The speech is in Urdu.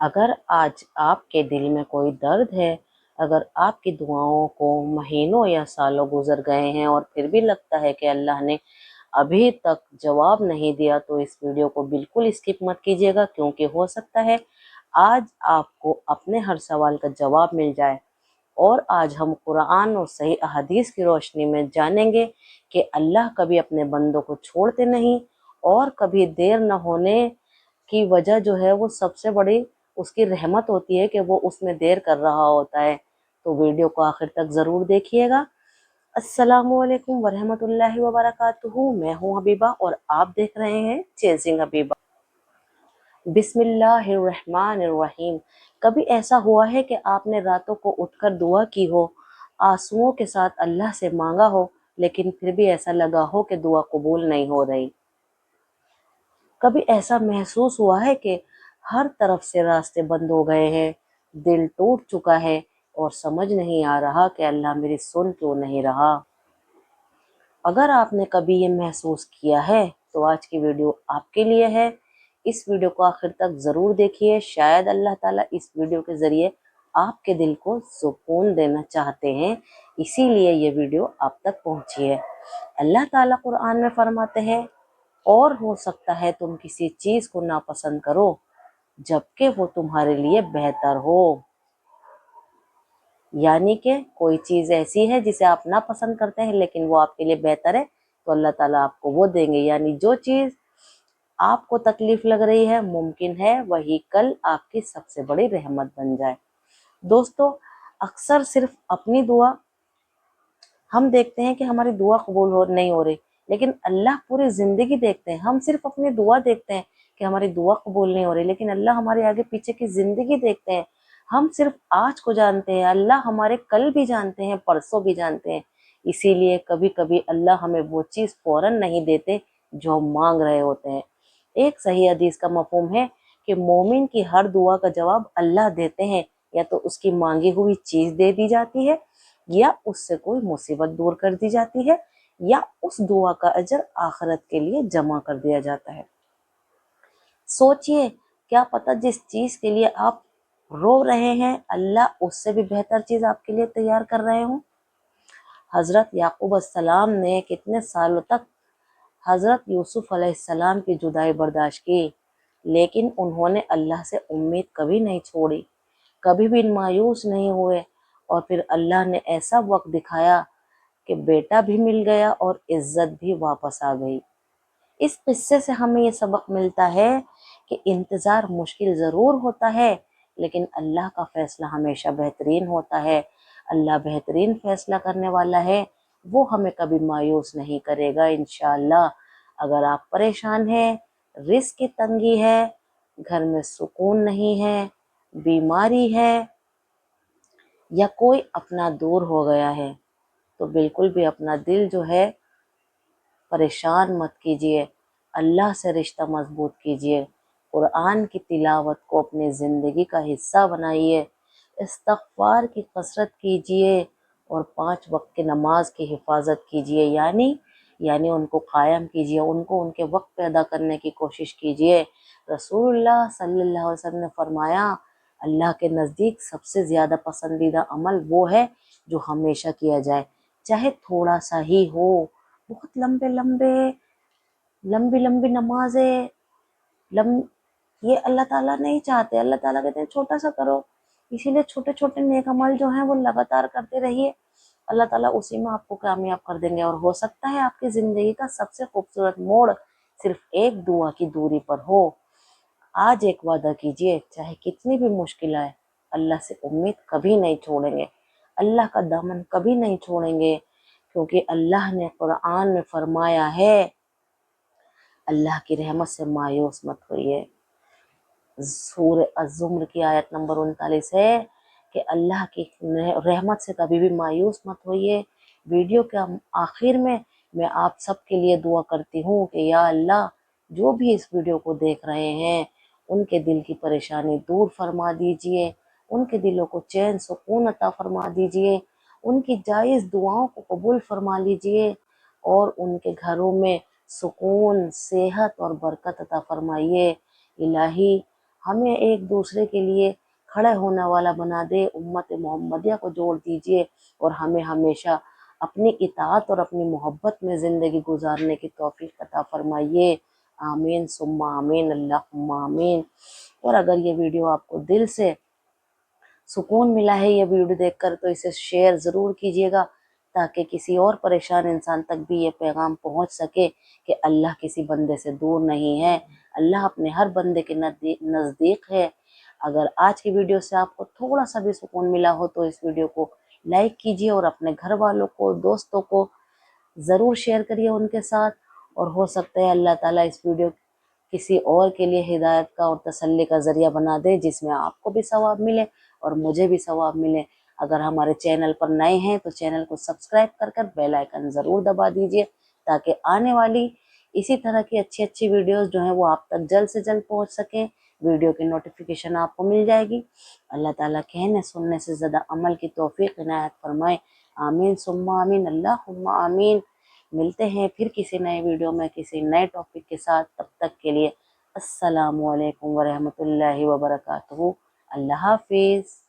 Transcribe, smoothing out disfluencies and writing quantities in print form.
اگر آج آپ کے دل میں کوئی درد ہے، اگر آپ کی دعاؤں کو مہینوں یا سالوں گزر گئے ہیں اور پھر بھی لگتا ہے کہ اللہ نے ابھی تک جواب نہیں دیا، تو اس ویڈیو کو بالکل اسکپ مت کیجیے گا، کیونکہ ہو سکتا ہے آج آپ کو اپنے ہر سوال کا جواب مل جائے۔ اور آج ہم قرآن اور صحیح احادیث کی روشنی میں جانیں گے کہ اللہ کبھی اپنے بندوں کو چھوڑتے نہیں، اور کبھی دیر نہ ہونے کی وجہ جو ہے وہ سب سے بڑی اس کی رحمت ہوتی ہے کہ وہ اس میں دیر کر رہا ہوتا ہے۔ تو ویڈیو کو آخر تک ضرور دیکھیے گا۔ السلام علیکم ورحمۃ اللہ وبرکاتہ، میں ہوں حبیبہ اور آپ دیکھ رہے ہیں چیزنگ حبیبہ۔ بسم اللہ الرحمن الرحیم۔ کبھی ایسا ہوا ہے کہ آپ نے راتوں کو اٹھ کر دعا کی ہو، آنسوؤں کے ساتھ اللہ سے مانگا ہو، لیکن پھر بھی ایسا لگا ہو کہ دعا قبول نہیں ہو رہی؟ کبھی ایسا محسوس ہوا ہے کہ ہر طرف سے راستے بند ہو گئے ہیں، دل ٹوٹ چکا ہے اور سمجھ نہیں آ رہا کہ اللہ میری سن کیوں نہیں رہا؟ اگر آپ نے کبھی یہ محسوس کیا ہے تو آج کی ویڈیو آپ کے لیے ہے۔ اس ویڈیو کو آخر تک ضرور دیکھیے، شاید اللہ تعالیٰ اس ویڈیو کے ذریعے آپ کے دل کو سکون دینا چاہتے ہیں، اسی لیے یہ ویڈیو آپ تک پہنچی ہے۔ اللہ تعالیٰ قرآن میں فرماتے ہیں، اور ہو سکتا ہے تم کسی چیز کو ناپسند کرو جبکہ وہ تمہارے لیے بہتر ہو۔ یعنی کہ کوئی چیز ایسی ہے جسے آپ ناپسند کرتے ہیں لیکن وہ آپ کے لیے بہتر ہے، تو اللہ تعالیٰ آپ کو وہ دیں گے۔ یعنی جو چیز آپ کو تکلیف لگ رہی ہے، ممکن ہے وہی کل آپ کی سب سے بڑی رحمت بن جائے۔ دوستو، اکثر صرف اپنی دعا ہم دیکھتے ہیں کہ ہماری دعا قبول نہیں ہو رہی، لیکن اللہ پوری زندگی دیکھتے ہیں۔ ہم صرف اپنی دعا دیکھتے ہیں کہ ہماری دعا قبول نہیں ہو رہی، لیکن اللہ ہمارے آگے پیچھے کی زندگی دیکھتے ہیں۔ ہم صرف آج کو جانتے ہیں، اللہ ہمارے کل بھی جانتے ہیں، پرسوں بھی جانتے ہیں۔ اسی لیے کبھی کبھی اللہ ہمیں وہ چیز فوراً نہیں دیتے جو ہم مانگ رہے ہوتے ہیں۔ ایک صحیح حدیث کا مفہوم ہے کہ مومن کی ہر دعا کا جواب اللہ دیتے ہیں، یا تو اس کی مانگی ہوئی چیز دے دی جاتی ہے، یا اس سے کوئی مصیبت دور کر دی جاتی ہے، یا اس دعا کا اجر آخرت کے لیے جمع کر دیا جاتا ہے۔ سوچئے، کیا پتہ جس چیز کے لیے آپ رو رہے ہیں اللہ اس سے بھی بہتر چیز آپ کے لیے تیار کر رہے ہوں۔ حضرت یعقوب السلام نے کتنے سالوں تک حضرت یوسف علیہ السلام کی جدائی برداشت کی، لیکن انہوں نے اللہ سے امید کبھی نہیں چھوڑی، کبھی بھی مایوس نہیں ہوئے، اور پھر اللہ نے ایسا وقت دکھایا کہ بیٹا بھی مل گیا اور عزت بھی واپس آ گئی۔ اس قصے سے ہمیں یہ سبق ملتا ہے کہ انتظار مشکل ضرور ہوتا ہے، لیکن اللہ کا فیصلہ ہمیشہ بہترین ہوتا ہے۔ اللہ بہترین فیصلہ کرنے والا ہے، وہ ہمیں کبھی مایوس نہیں کرے گا انشاءاللہ۔ اگر آپ پریشان ہیں، رزق کی تنگی ہے، گھر میں سکون نہیں ہے، بیماری ہے، یا کوئی اپنا دور ہو گیا ہے، تو بالکل بھی اپنا دل جو ہے پریشان مت کیجیے، اللہ سے رشتہ مضبوط کیجیے، قرآن کی تلاوت کو اپنی زندگی کا حصہ بنائیے، استغفار کی کثرت کیجیے، اور 5 وقت کی نماز کی حفاظت کیجیے، یعنی ان کو قائم کیجیے، ان کو ان کے وقت پہ ادا کرنے کی کوشش کیجیے۔ رسول اللہ صلی اللہ علیہ وسلم نے فرمایا، اللہ کے نزدیک سب سے زیادہ پسندیدہ عمل وہ ہے جو ہمیشہ کیا جائے، چاہے تھوڑا سا ہی ہو۔ بہت لمبی لمبی نمازیں یہ اللہ تعالیٰ نہیں چاہتے۔ اللہ تعالیٰ کہتے ہیں چھوٹا سا کرو، اسی لیے چھوٹے چھوٹے نیک عمل جو ہیں وہ لگاتار کرتے رہیے، اللہ تعالیٰ اسی میں آپ کو کامیاب کر دیں گے۔ اور ہو سکتا ہے آپ کی زندگی کا سب سے خوبصورت موڑ صرف ایک دعا کی دوری پر ہو۔ آج ایک وعدہ کیجئے، چاہے کتنی بھی مشکل آئے، اللہ سے امید کبھی نہیں چھوڑیں گے، اللہ کا دامن کبھی نہیں چھوڑیں گے، کیونکہ اللہ نے قرآن میں فرمایا ہے، اللہ کی رحمت سے مایوس مت ہوئیے۔ سورہ الزمر کی آیت نمبر 39 ہے کہ اللہ کی رحمت سے کبھی بھی مایوس مت ہوئیے۔ ویڈیو کے آخر میں آپ سب کے لیے دعا کرتی ہوں کہ یا اللہ، جو بھی اس ویڈیو کو دیکھ رہے ہیں ان کے دل کی پریشانی دور فرما دیجئے، ان کے دلوں کو چین سکون عطا فرما دیجئے، ان کی جائز دعاؤں کو قبول فرما لیجئے، اور ان کے گھروں میں سکون، صحت اور برکت عطا فرمائیے۔ الہی، ہمیں ایک دوسرے کے لیے کھڑے ہونے والا بنا دے، امت محمدیہ کو جوڑ دیجیے اور ہمیں ہمیشہ اپنی اطاعت اور اپنی محبت میں زندگی گزارنے کی توفیق عطا فرمائیے، آمین ثم آمین، اللہم آمین۔ اور اگر یہ ویڈیو آپ کو دل سے سکون ملا ہے یہ ویڈیو دیکھ کر تو اسے شیئر ضرور کیجیے گا، تاکہ کسی اور پریشان انسان تک بھی یہ پیغام پہنچ سکے کہ اللہ کسی بندے سے دور نہیں ہے، اللہ اپنے ہر بندے کے نزدیک ہے۔ اگر آج کی ویڈیو سے آپ کو تھوڑا سا بھی سکون ملا ہو تو اس ویڈیو کو لائک کیجیے اور اپنے گھر والوں کو، دوستوں کو ضرور شیئر کریے ان کے ساتھ، اور ہو سکتا ہے اللہ تعالیٰ اس ویڈیو کسی اور کے لیے ہدایت کا اور تسلی کا ذریعہ بنا دے، جس میں آپ کو بھی ثواب ملے اور مجھے بھی ثواب ملے۔ اگر ہمارے چینل پر نئے ہیں تو چینل کو سبسکرائب کر بیل آئیکن ضرور دبا دیجیے، تاکہ آنے والی اسی طرح کی اچھی ویڈیوز جو ہیں وہ آپ تک جلد سے جلد پہنچ سکیں، ویڈیو کی نوٹیفیکیشن آپ کو مل جائے گی۔ اللہ تعالیٰ کہنے سننے سے زیادہ عمل کی توفیق عنایت فرمائے، آمین ثم آمین، اللہم آمین۔ ملتے ہیں پھر کسی نئے ویڈیو میں کسی نئے ٹاپک کے ساتھ، تب تک کے لیے السلام علیکم ورحمۃ اللہ وبرکاتہ، اللہ حافظ۔